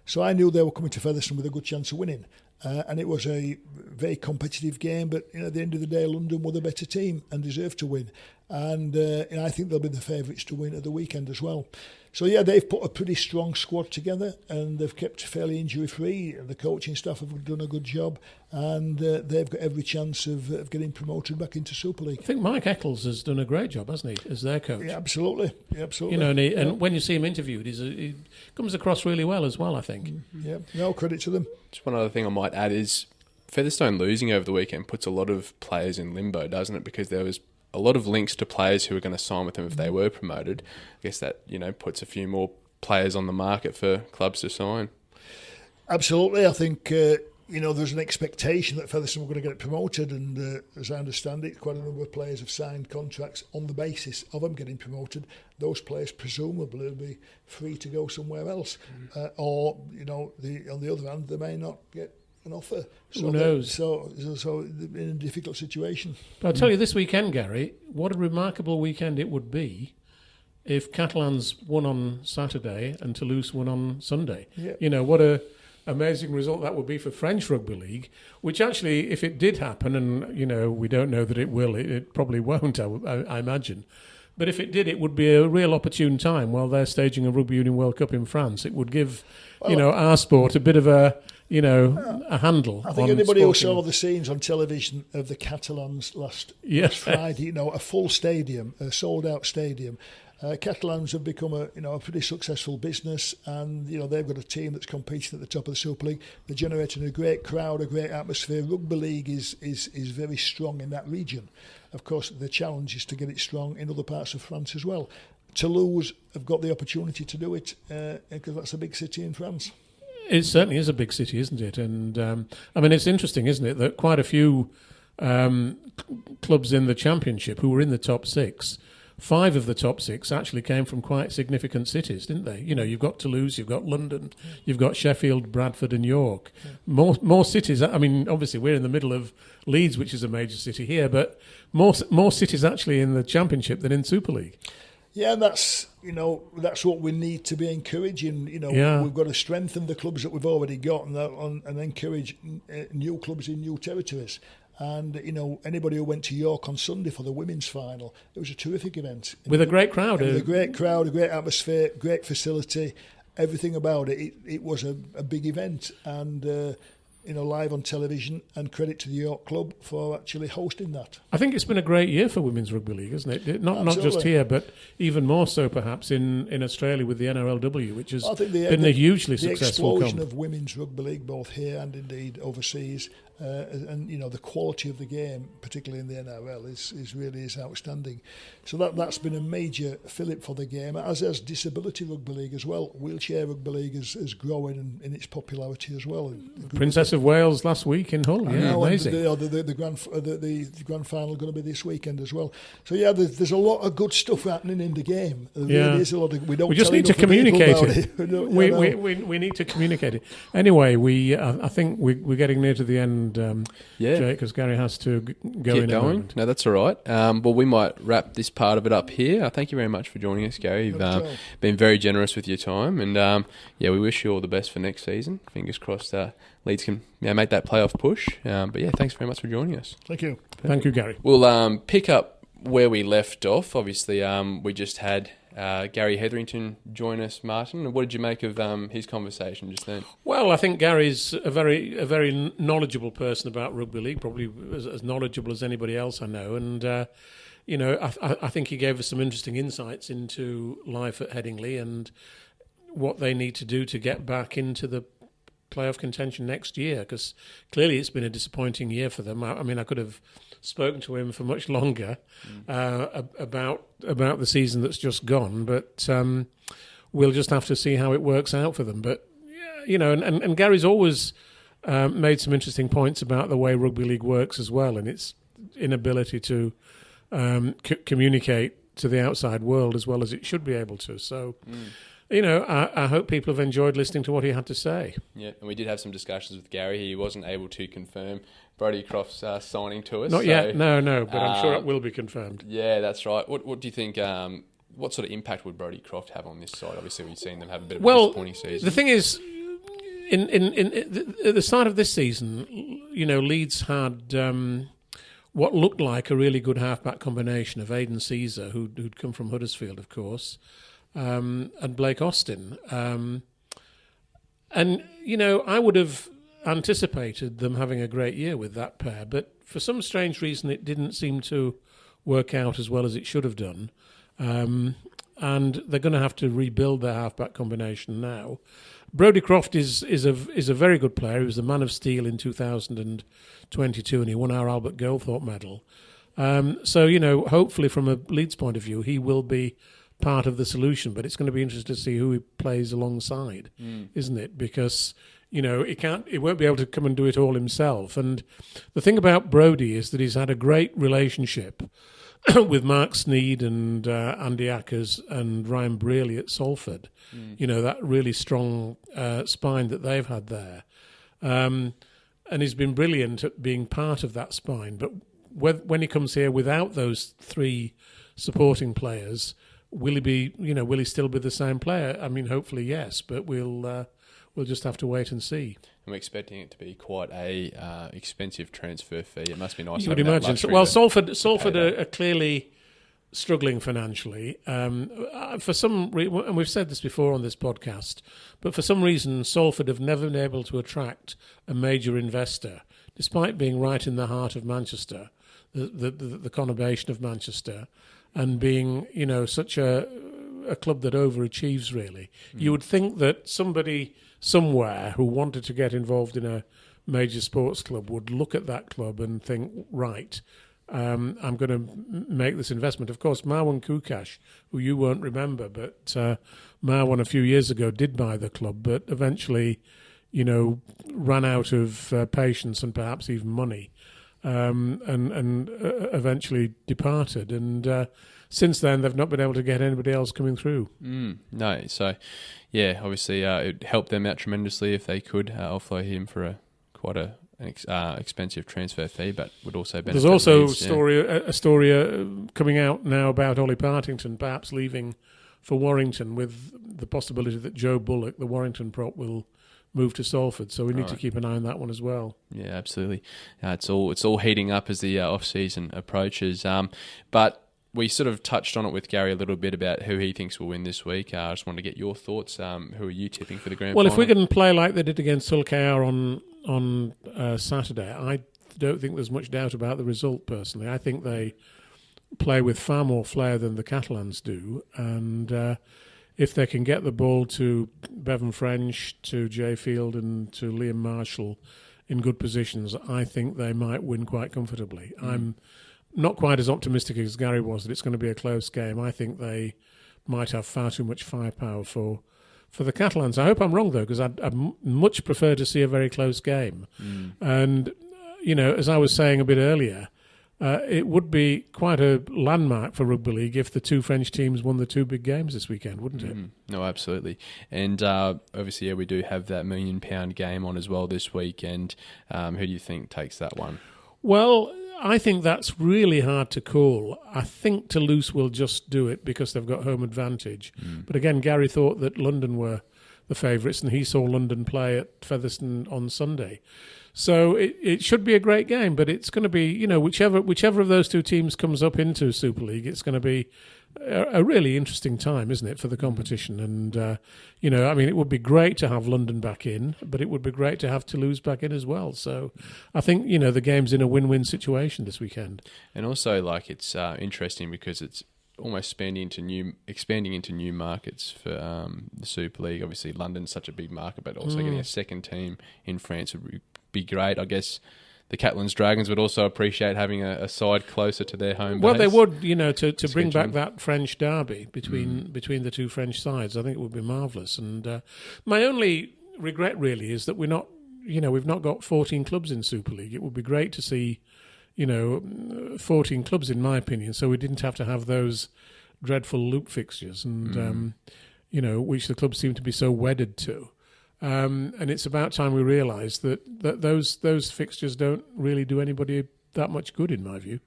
So I knew they were coming to Featherstone with a good chance of winning. And it was a very competitive game, but at the end of the day, London were the better team and deserved to win. And I think they'll be the favourites to win at the weekend as well. So yeah, they've put a pretty strong squad together and they've kept fairly injury-free. The coaching staff have done a good job and they've got every chance of getting promoted back into Super League. I think Mike Eccles has done a great job, hasn't he, as their coach? Yeah, absolutely. And when you see him interviewed, he comes across really well as well, I think. Yeah, no credit to them. Just one other thing I might add is Featherstone losing over the weekend puts a lot of players in limbo, doesn't it? Because there was a lot of links to players who were going to sign with them if they were promoted. I guess that, puts a few more players on the market for clubs to sign. Absolutely. I think, there's an expectation that Featherstone were going to get promoted and as I understand it, quite a number of players have signed contracts on the basis of them getting promoted. Those players presumably will be free to go somewhere else. On the other hand, they may not get an offer. Who knows? So in a difficult situation. But I'll tell you this weekend, Gary, what a remarkable weekend it would be if Catalans won on Saturday and Toulouse won on Sunday. Yeah. What a amazing result that would be for French Rugby League, which actually, if it did happen, and, we don't know that it will, it probably won't, I imagine. But if it did, it would be a real opportune time while they're staging a Rugby Union World Cup in France. It would give, our sport a bit of a handle. I think anybody who saw the scenes on television of the Catalans last Friday, a full stadium, a sold-out stadium. Catalans have become a pretty successful business, and they've got a team that's competing at the top of the Super League. They're generating a great crowd, a great atmosphere. Rugby League is very strong in that region. Of course, the challenge is to get it strong in other parts of France as well. Toulouse have got the opportunity to do it because that's a big city in France. It certainly is a big city, isn't it? And it's interesting, isn't it, that quite a few clubs in the Championship who were in the top six, 5 of the top 6 actually came from quite significant cities, didn't they? You've got Toulouse, you've got London, you've got Sheffield, Bradford and York. More cities. Obviously we're in the middle of Leeds, which is a major city here, but more cities actually in the Championship than in Super League. Yeah, that's what we need to be encouraging. We've got to strengthen the clubs that we've already got and encourage new clubs in new territories. And anybody who went to York on Sunday for the women's final, it was a terrific event with a great crowd, a great crowd, a great atmosphere, great facility, everything about it. It was a big event, and live on television. And credit to the York club for actually hosting that. I think it's been a great year for women's rugby league, isn't it? Not just here, but even more so perhaps in Australia with the NRLW, which has been a hugely successful. The explosion of women's rugby league, both here and indeed overseas. And the quality of the game, particularly in the NRL, is really outstanding. So that's been a major fillip for the game, as has disability rugby league as well. Wheelchair rugby league is growing in its popularity as well. Princess of Wales last week in Hull, amazing. The grand final going to be this weekend as well. So there's a lot of good stuff happening in the game. There is a lot of, we just need to communicate it. We need to communicate it. Anyway, I think we're getting near to the end. Jake, because Gary has to go in. Going. No, that's all right. Well, we might wrap this part of it up here. Thank you very much for joining us, Gary. You've been very generous with your time, and we wish you all the best for next season. Fingers crossed, Leeds can make that playoff push. But thanks very much for joining us. Thank you. Thank you, Gary. We'll pick up where we left off, obviously, we just had Gary Hetherington join us, Martyn. What did you make of his conversation just then? Well, I think Gary's a very knowledgeable person about rugby league, probably as knowledgeable as anybody else I know. And I think he gave us some interesting insights into life at Headingley and what they need to do to get back into the playoff contention next year, because clearly it's been a disappointing year for them. I mean, I could have spoken to him for much longer about the season that's just gone, but we'll just have to see how it works out for them. But and Gary's always made some interesting points about the way rugby league works as well, and its inability to communicate to the outside world as well as it should be able to. So. I hope people have enjoyed listening to what he had to say. Yeah, and we did have some discussions with Gary. He wasn't able to confirm Brodie Croft's signing to us. Not yet, no, but I'm sure it will be confirmed. Yeah, that's right. What do you think, what sort of impact would Brodie Croft have on this side? Obviously, we've seen them have a bit of a disappointing season. The thing is, at the start of this season, Leeds had what looked like a really good halfback combination of Aidan Caesar, who'd come from Huddersfield, of course, and Blake Austin. I would have anticipated them having a great year with that pair, but for some strange reason it didn't seem to work out as well as it should have done. And they're going to have to rebuild their halfback combination now. Brodie Croft is a very good player. He was the Man of Steel in 2022 and he won our Albert Goldthorpe medal. So, hopefully from a Leeds point of view, he will be part of the solution, but it's going to be interesting to see who he plays alongside, isn't it? Because he won't be able to come and do it all himself. And the thing about Brodie is that he's had a great relationship with Mark Sneed and Andy Ackers and Ryan Brearley at Salford. That really strong spine that they've had there, and he's been brilliant at being part of that spine. But when he comes here without those three supporting players, will he still be the same player? I mean, hopefully yes, but we'll just have to wait and see. I'm expecting it to be quite a expensive transfer fee. It must be nice. You would imagine. Well, Salford are clearly struggling financially. For some reason, and we've said this before on this podcast, but for some reason, Salford have never been able to attract a major investor, despite being right in the heart of Manchester, the conurbation of Manchester, and being, such a club that overachieves, really. You would think that somebody somewhere who wanted to get involved in a major sports club would look at that club and think, right, I'm going to make this investment. Of course, Marwan Kukash, who you won't remember, but Marwan a few years ago did buy the club, but eventually, ran out of patience and perhaps even money. And eventually departed. And since then, they've not been able to get anybody else coming through. No, so yeah, obviously it helped them out tremendously if they could offload him for quite an expensive transfer fee, but would also benefit. There's also Leeds, a story coming out now about Ollie Partington perhaps leaving for Warrington, with the possibility that Joe Bullock, the Warrington prop, will move to Salford, so we need to keep an eye on that one as well. Yeah, absolutely. It's all heating up as the off-season approaches. But we sort of touched on it with Gary a little bit about who he thinks will win this week. I just wanted to get your thoughts. Who are you tipping for the grand final? Well, if Wigan play like they did against Hull KR on Saturday, I don't think there's much doubt about the result, personally. I think they play with far more flair than the Catalans do, and if they can get the ball to Bevan French, to Jay Field and to Liam Marshall in good positions, I think they might win quite comfortably. I'm not quite as optimistic as Gary was that it's going to be a close game. I think they might have far too much firepower for the Catalans. I hope I'm wrong, though, because I'd much prefer to see a very close game. And, as I was saying a bit earlier, it would be quite a landmark for rugby league if the two French teams won the two big games this weekend, wouldn't it? No, absolutely. And obviously, we do have that £1 million game on as well this week. And who do you think takes that one? Well, I think that's really hard to call. I think Toulouse will just do it because they've got home advantage. But again, Gary thought that London were the favourites, and he saw London play at Featherstone on Sunday. So it should be a great game, but it's going to be, whichever of those two teams comes up into Super League, it's going to be a really interesting time, isn't it, for the competition? And, it would be great to have London back in, but it would be great to have Toulouse back in as well. So I think, the game's in a win-win situation this weekend. And also, it's interesting because it's almost expanding into new markets for the Super League. Obviously, London's such a big market, but also getting a second team in France would be great. I guess the Catalans Dragons would also appreciate having a side closer to their home base. Well, they would, to bring back that French derby between the two French sides. I think it would be marvellous. And my only regret really is that we've not got 14 clubs in Super League. It would be great to see 14 clubs, in my opinion, so we didn't have to have those dreadful loop fixtures, and which the clubs seem to be so wedded to. And it's about time we realise that those fixtures don't really do anybody that much good, in my view.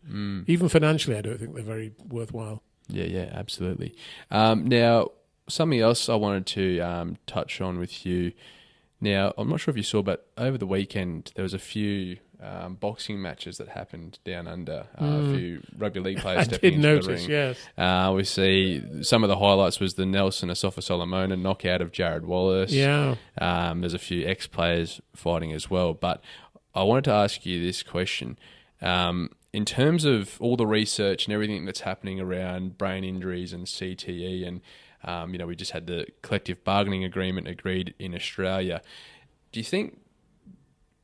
Even financially, I don't think they're very worthwhile. Yeah, absolutely. Now, something else I wanted to touch on with you. Now, I'm not sure if you saw, but over the weekend there was a few boxing matches that happened down under. A few rugby league players stepping into the ring. Yes. We see some of the highlights was the Nelson Asafa Solomona knockout of Jared Wallace. Yeah. There's a few ex-players fighting as well. But I wanted to ask you this question. In terms of all the research and everything that's happening around brain injuries and CTE, and we just had the collective bargaining agreement agreed in Australia. Do you think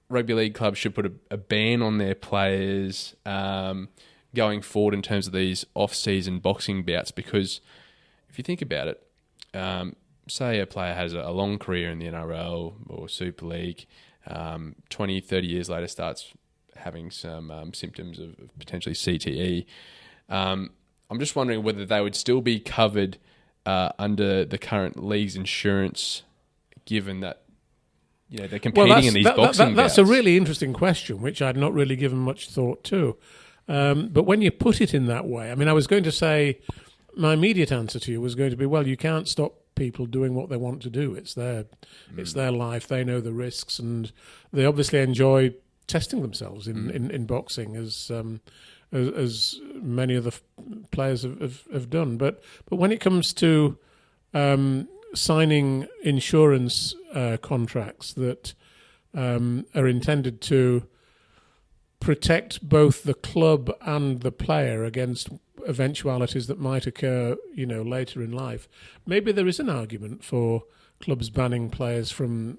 rugby league clubs should put a ban on their players going forward in terms of these off-season boxing bouts? Because if you think about it, say a player has a long career in the NRL or Super League, 20, 30 years later starts having some symptoms of potentially CTE. I'm just wondering whether they would still be covered under the current league's insurance, given that they're competing in these boxing bouts. That's a really interesting question, which I'd not really given much thought to. But when you put it in that way, I was going to say, my immediate answer to you was going to be, well, you can't stop people doing what they want to do. It's their life. They know the risks, and they obviously enjoy testing themselves in boxing, as many of the players have done. But when it comes to signing insurance contracts that are intended to protect both the club and the player against eventualities that might occur, later in life, maybe there is an argument for clubs banning players from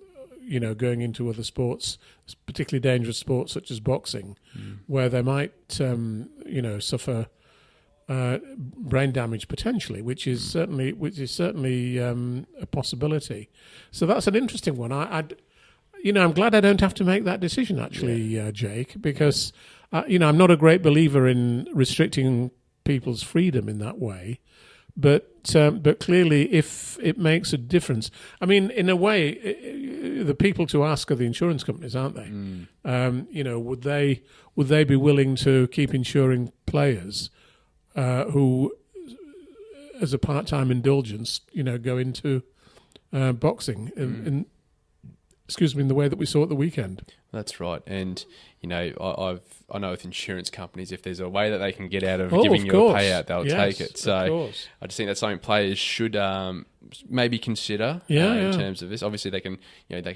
going into other sports, particularly dangerous sports such as boxing, where they might, suffer brain damage potentially, which is certainly a possibility. So that's an interesting one. I'm glad I don't have to make that decision actually, Jake, because I'm not a great believer in restricting people's freedom in that way. But clearly, if it makes a difference, in a way, the people to ask are the insurance companies, aren't they? Would they be willing to keep insuring players who, as a part-time indulgence, go into boxing in the way that we saw at the weekend? That's right, and I know with insurance companies, if there's a way that they can get out of giving you a payout, they'll take it. So I just think that's something players should maybe consider in terms of this. Obviously, they can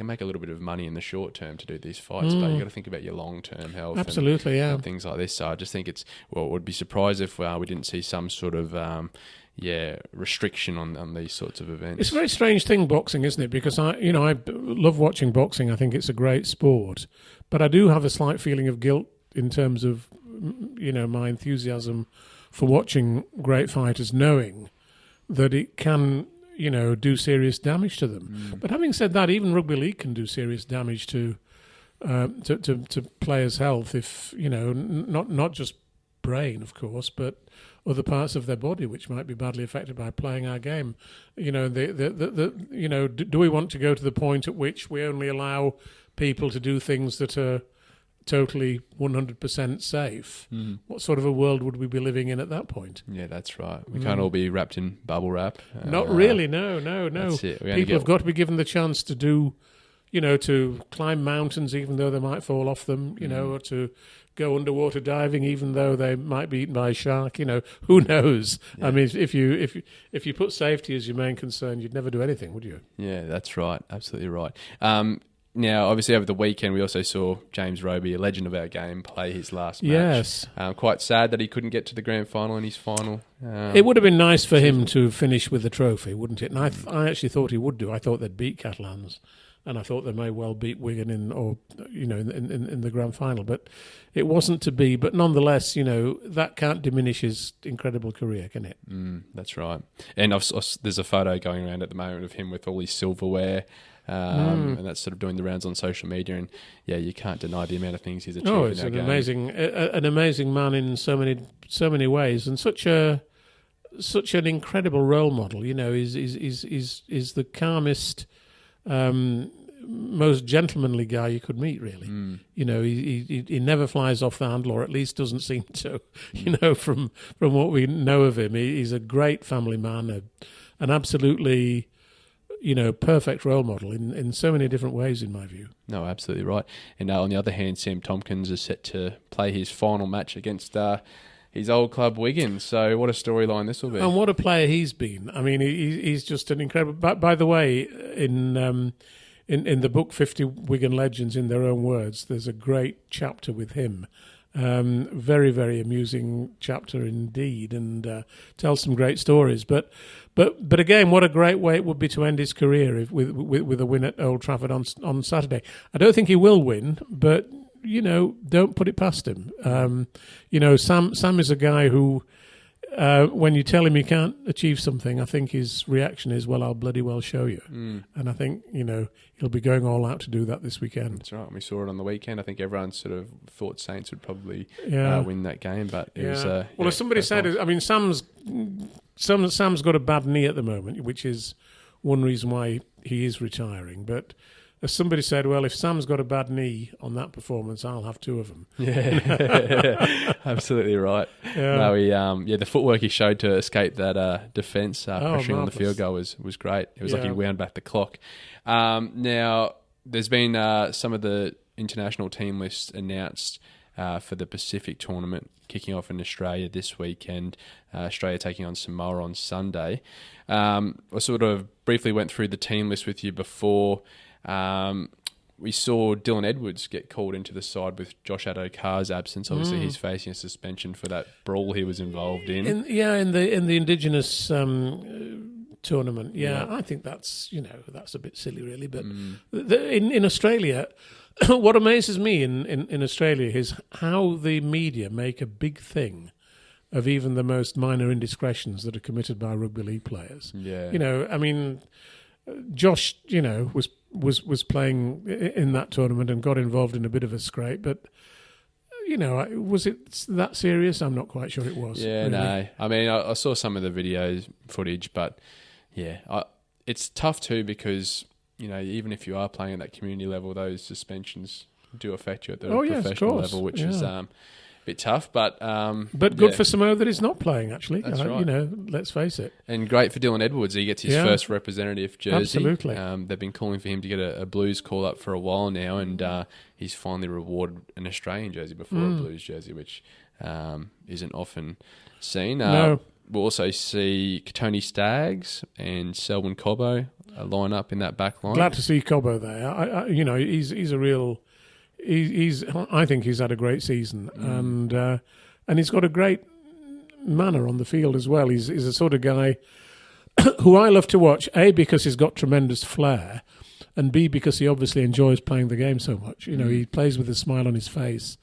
make a little bit of money in the short term to do these fights, but you've got to think about your long term health. Absolutely, and things like this. So I just think it would be surprised if we didn't see some sort of restriction on these sorts of events. It's a very strange thing, boxing, isn't it? Because I love watching boxing. I think it's a great sport, but I do have a slight feeling of guilt in terms of my enthusiasm for watching great fighters, knowing that it can do serious damage to them. But having said that, even rugby league can do serious damage to players' health if not just brain, of course, but other parts of their body which might be badly affected by playing our game. Do we want to go to the point at which we only allow people to do things that are totally 100% safe, what sort of a world would we be living in at that point? Yeah, that's right. We can't all be wrapped in bubble wrap. Not really, no. That's it. People have got to be given the chance to do, to climb mountains even though they might fall off them, or to go underwater diving even though they might be eaten by a shark. Who knows? Yeah. I mean, if you put safety as your main concern, you'd never do anything, would you? Yeah, that's right. Absolutely right. Now, obviously, over the weekend, we also saw James Roby, a legend of our game, play his last match. Yes. Quite sad that he couldn't get to the grand final in his final. It would have been nice for him to finish with the trophy, wouldn't it? And I actually thought he would do. I thought they'd beat Catalans, and I thought they may well beat Wigan in the grand final. But it wasn't to be. But nonetheless, that can't diminish his incredible career, can it? That's right. And there's a photo going around at the moment of him with all his silverware. And that's sort of doing the rounds on social media, and you can't deny the amount of things he's achieved. Oh, it's an amazing man in so many ways, and such an incredible role model. He's the calmest, most gentlemanly guy you could meet. Really, he never flies off the handle, or at least doesn't seem to. From what we know of him, he's a great family man, an absolutely perfect role model in so many different ways, in my view. No, absolutely right. And on the other hand, Sam Tompkins is set to play his final match against his old club, Wigan. So what a storyline this will be. And what a player he's been. I mean, he's just an incredible... By the way, in the book 50 Wigan Legends, in their own words, there's a great chapter with him. Very, very amusing chapter indeed, and tells some great stories. But again, what a great way it would be to end his career with a win at Old Trafford on Saturday. I don't think he will win, but don't put it past him. Sam is a guy who, when you tell him he can't achieve something, I think his reaction is, "Well, I'll bloody well show you." And I think he'll be going all out to do that this weekend. That's right. We saw it on the weekend. I think everyone sort of thought Saints would probably win that game, but it was. Well, as somebody said, I mean, Sam's got a bad knee at the moment, which is one reason why he is retiring. But as somebody said, well, if Sam's got a bad knee on that performance, I'll have two of them. Yeah, absolutely right. Yeah. No, the footwork he showed to escape that defence, pressuring on the field goal was great. It was like he wound back the clock. Now, there's been some of the international team lists announced for the Pacific tournament kicking off in Australia this weekend. Australia taking on Samoa on Sunday. I sort of briefly went through the team list with you before. We saw Dylan Edwards get called into the side with Josh Addo-Carr's absence. Obviously, he's facing a suspension for that brawl he was involved in. In the Indigenous tournament. Yeah, I think that's a bit silly, really. But in Australia, what amazes me in Australia is how the media make a big thing of even the most minor indiscretions that are committed by rugby league players. Yeah, I mean, Josh, was playing in that tournament and got involved in a bit of a scrape, but was it that serious? I'm not quite sure it was. Yeah, really. No. I mean, I saw some of the video footage, but it's tough too because even if you are playing at that community level, those suspensions do affect you at the professional level, which is a bit tough, but good for Samoa that he's not playing. Actually, that's right. Let's face it, and great for Dylan Edwards. He gets his first representative jersey. Absolutely, they've been calling for him to get a Blues call up for a while now, and he's finally rewarded an Australian jersey before a Blues jersey, which isn't often seen. No. We'll also see Tony Staggs and Selwyn Cobbo line up in that back line. Glad to see Cobbo there. He's a real. I think he's had a great season, and he's got a great manner on the field as well. He's a sort of guy who I love to watch, A, because he's got tremendous flair, and B, because he obviously enjoys playing the game so much. He plays with a smile on his face,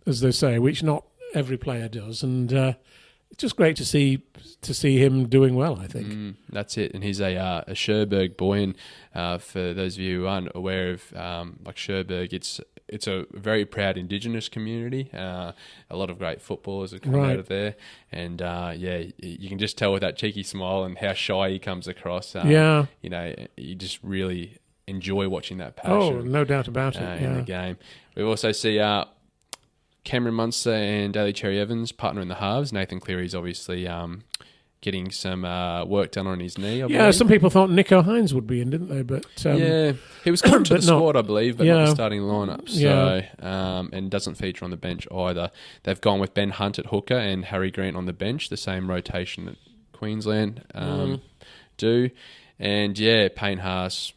as they say, which not every player does, and it's just great to see him doing well, I think. That's it, and he's a Cherbourg boy, and for those of you who aren't aware of Cherbourg, it's a very proud Indigenous community. A lot of great footballers have come out of there. And, you can just tell with that cheeky smile and how shy he comes across. You just really enjoy watching that passion. Oh, no doubt about it. In the game. We also see Cameron Munster and Daly Cherry-Evans partner in the halves. Nathan Cleary's obviously getting some work done on his knee, I believe. Some people thought Nico Hines would be in, didn't they? But he was coming to the squad, I believe, but not the starting lineup. Yeah. So, and doesn't feature on the bench either. They've gone with Ben Hunt at hooker and Harry Grant on the bench, the same rotation that Queensland do. And Payne Haas,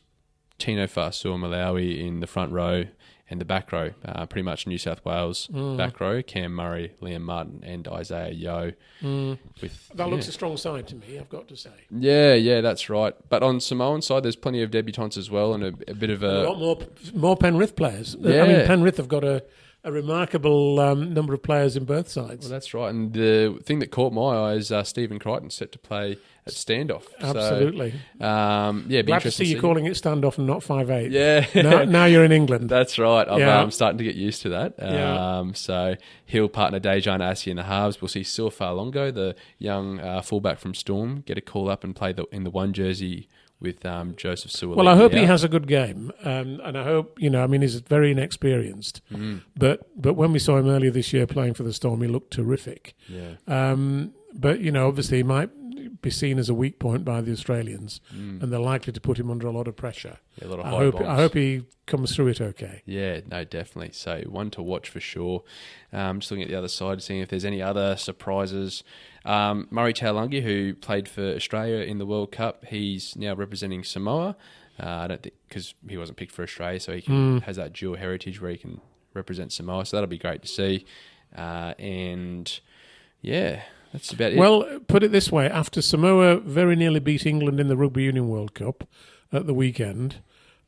Tino Fa'asua Malawi in the front row and the back row, pretty much New South Wales back row, Cam Murray, Liam Martin and Isaiah Yeo. That looks a strong side to me, I've got to say. Yeah, that's right. But on Samoan's side, there's plenty of debutants as well and a bit of a lot more Penrith players. Yeah. I mean, Penrith have got a remarkable number of players in both sides. Well, that's right. And the thing that caught my eye is Stephen Crichton set to play at standoff. Absolutely. So, be glad to see you calling it standoff and not 5'8". Yeah. Now you're in England. That's right. I'm starting to get used to that. Yeah. So he'll partner Dejan Assi in the halves. We'll see Sil Falongo, the young fullback from Storm, get a call up and play in the one jersey with Joseph Suaalii. Well, I hope he has a good game, and I hope he's very inexperienced. But when we saw him earlier this year playing for the Storm, he looked terrific. Yeah. But obviously, he might be seen as a weak point by the Australians, and they're likely to put him under a lot of pressure. Yeah, a lot of I hope he comes through it okay. Yeah, no, definitely. So one to watch for sure. Just looking at the other side, seeing if there's any other surprises. Murray Taulagi, who played for Australia in the World Cup, he's now representing Samoa. I don't think because he wasn't picked for Australia, so he has that dual heritage where he can represent Samoa. So that'll be great to see. And yeah, that's about it. Well, put it this way: after Samoa very nearly beat England in the Rugby Union World Cup at the weekend,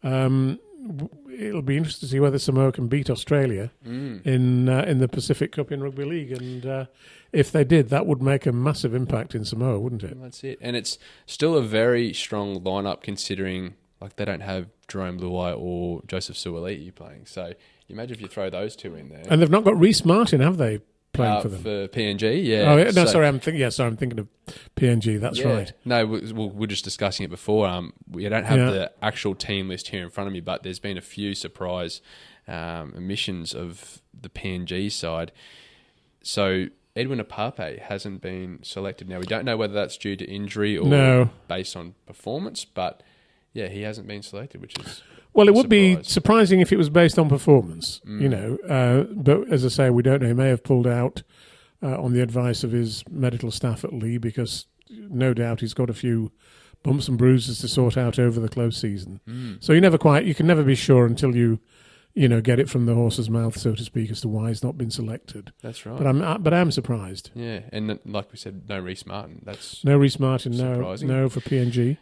it'll be interesting to see whether Samoa can beat Australia in the Pacific Cup in Rugby League. And if they did, that would make a massive impact in Samoa, wouldn't it? Well, that's it. And it's still a very strong lineup considering they don't have Jerome Luai or Joseph Suaalii playing. So you imagine if you throw those two in there. And they've not got Reece Martin, have they? Playing for them for PNG, yeah. Oh, no, sorry, I'm thinking of PNG. That's right. No, we're just discussing it before. We don't have the actual team list here in front of me, but there's been a few surprise omissions of the PNG side. So Edwin Apape hasn't been selected. Now we don't know whether that's due to injury or based on performance, but yeah, he hasn't been selected, which is. Well, it would be surprising if it was based on performance, but as I say, we don't know. He may have pulled out on the advice of his medical staff at Lee because no doubt he's got a few bumps and bruises to sort out over the close season. So you can never be sure until you get it from the horse's mouth, so to speak, as to why he's not been selected. That's right. But I'm surprised. Yeah, and like we said, no Reece Martin. That's no Reece Martin. Surprising. No for PNG.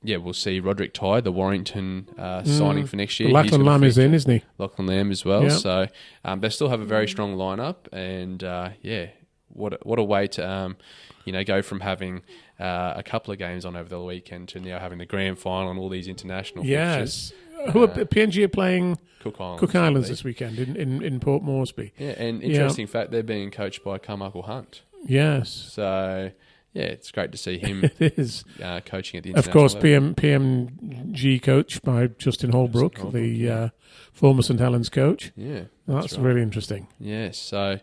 We'll see Roderick Ty, the Warrington signing for next year. Lachlan Lamb is in, isn't he? Lachlan Lamb as well. Yep. So they still have a very strong lineup, and what a way to go from having a couple of games on over the weekend to now having the grand final and all these international fixtures. Who are PNG are playing Cook Islands this weekend in Port Moresby. Yeah, and interesting fact, they're being coached by Carmichael Hunt. Yes. So, yeah, it's great to see him it is. Coaching at the international Of course, level. PMG coached by Justin Holbrook, the former St Helens coach. Yeah. That's right. really interesting. Yeah, so,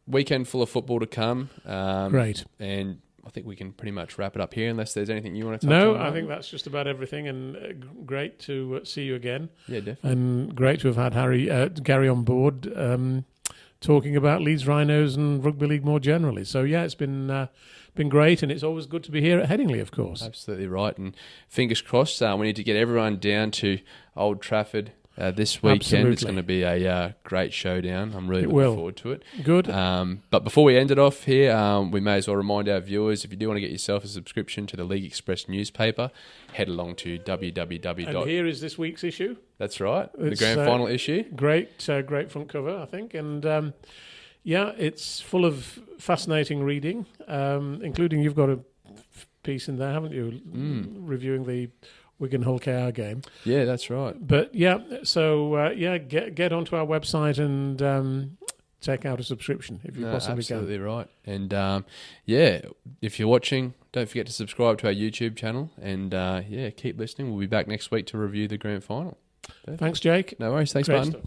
weekend full of football to come. Great. And I think we can pretty much wrap it up here unless there's anything you want to touch on. No, I think that's just about everything, and great to see you again. Yeah, definitely. And great to have had Gary on board talking about Leeds Rhinos and rugby league more generally. So, yeah, it's been great, and it's always good to be here at Headingley, of course. Absolutely right, and fingers crossed, we need to get everyone down to Old Trafford this weekend. Absolutely. It's going to be a great showdown. I'm really looking forward to it. Good. But before we end it off here, we may as well remind our viewers, if you do want to get yourself a subscription to the League Express newspaper, head along to www. And here is this week's issue. That's right, the It's, grand final issue. Great front cover, I think. And, it's full of fascinating reading, including you've got a piece in there, haven't you, reviewing the Wigan Hull KR game. Yeah, that's right. But get onto our website and take out a subscription if you possibly absolutely can. Right. And if you're watching, don't forget to subscribe to our YouTube channel. And keep listening. We'll be back next week to review the grand final. Thanks, Jake. No worries. Thanks, Great Martyn. stuff.